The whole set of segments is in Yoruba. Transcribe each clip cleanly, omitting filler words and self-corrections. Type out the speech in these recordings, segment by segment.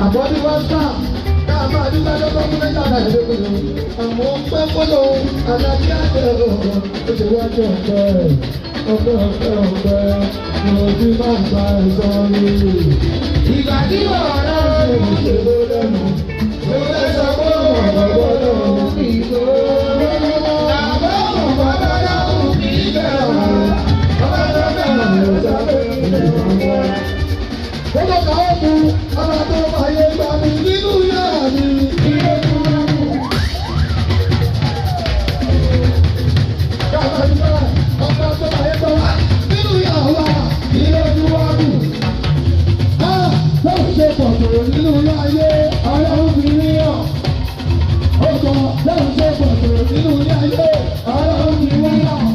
àbọ̀dí wọ́n sá káàmá nígbà tó kọ́ fún mẹ́ta náà lé kúrò àmọ́ pẹ́ fọ́lọ́ alájí àjẹ́ ó ṣe wájú ọ̀pẹ́ mo ti máa gba ẹ̀sọ́ rí. Ìgbà tí ọ̀rọ̀ rẹ̀ ṣe ló lẹ́nu ló lè sọ pé ọ̀rọ̀ gbọ́dọ̀ ní ìlú. Àbọ̀ ọ̀pọ̀ gbọ́dọ̀ ní ìbẹ̀rù ọba tó bẹ̀rẹ̀ ló sọ pé ìbẹ̀rù wọn. Gbọ́dọ̀ kà ó mú ọba tó fàyè gbà mí nínú yàrá mi. Ilé kúrú. Kàmá ìgbà ọba tó fàyè gbà wá nínú yàrá wa. Ilé kúrú. Lọ́wọ́ ṣe pọ̀ tó nínú ayé ara obìnrin yàn. Ọkọ̀ lọ́wọ́ ṣe pọ̀ tó nínú ayé ara obìnrin yàn.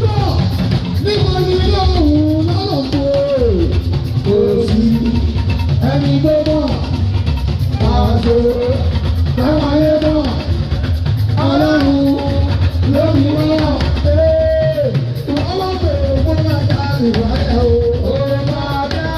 Tọ́ níbo ni lọ́wọ́ lọ́wọ́ tó kò sí ẹni tó mọ̀ àṣọ táwọn ayé mọ̀ ọlọ́run lómi wọ́n. Wọ́n wá bẹ̀rẹ̀ fún ọjà ìwádìí o.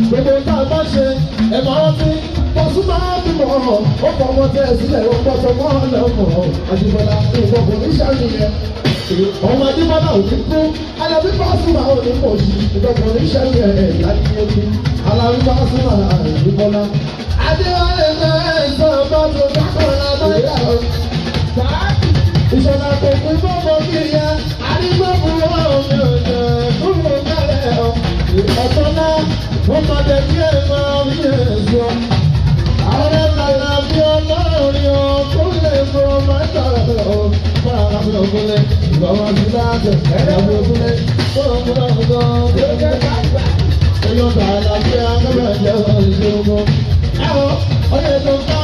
Gbogbo tá a bá ṣe ẹ̀ máa rántí Pasuma. ó kọ́ ọmọ tẹ́ ẹ sílẹ̀ ó pọ̀ tó mọ́ ọlọ́mọ Àjíbọ́lá ìwọ kò ní ṣàníyàn ọmọ Àjíbọ́lá ò ní kú Alábí Pasuma ò ní pọ̀ sí ìwọ kò ní ṣàníyàn ẹ̀ láti ẹbí Alábí Pasuma Àjíbọ́lá. Adéwálé náà sọ bá tó dákọ̀ lábẹ́yà o. Ìṣọ̀lá tó kú fọ́fọ́ kiri ya arígbọ́fù ọ̀hún ọ̀dọ̀ kúrò kálẹ̀ ọ̀. Ọ̀tọ̀ náà wọ́n máa bẹ̀ kí ẹ̀ máa ń yẹ̀ ẹ̀sọ́. Àwọn ẹ̀ka bí ọlọ́rin ọkùnrin fún ọmọ ìtàrà ọ̀. Fún àwọn àbúrò ọkùnrin ìbáwọ̀ sí láàbẹ̀ ẹ̀rọ ọkùnrin fún ọmọ ọkùnrin. Oyún tààlà bí agbára jẹ́ ìṣòro. Ẹ̀wọ̀n ọ̀yẹ́ tó ń bá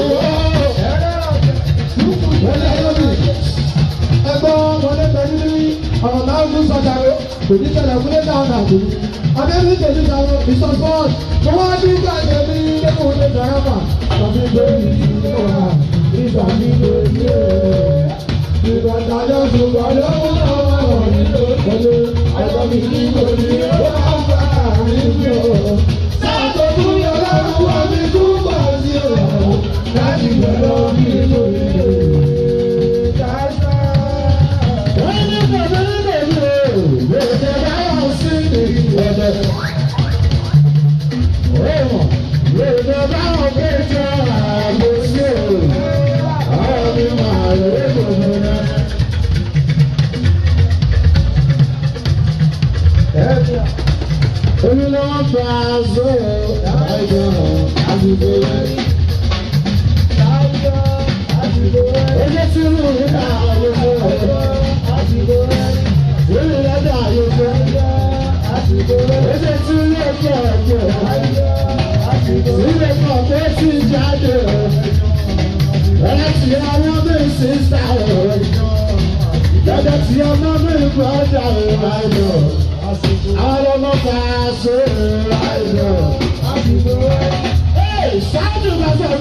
wọ́. Ẹgbọ́n ọmọdé pẹ̀lú ní ọ̀rọ̀ náà ń sọ̀tàrò kò ní tẹ̀lé fún lẹ́tà ọ̀nà àbúrú. Abẹ́bí tèmi sọ̀rọ̀ ìsọ̀sọ́ọ̀t tó wá ní gbàgbé ní lẹ́kọ̀ọ́ ní Dàrámà. Tàbí lórí ìṣòro ìgbàgbé lórí ẹ̀. Ìgbàdájọ́ ṣùgbọ́n lọ́wọ́ náà wà nínú ìpolú. Àjọbí ní lórí ẹ̀ ó máa ń bá àárín bí o. Sàtọ́jú ọlọ́run wà ní túbọ̀ sí ọ̀rọ̀ láti gbẹ̀rọ bí lórí ẹ̀. Hey!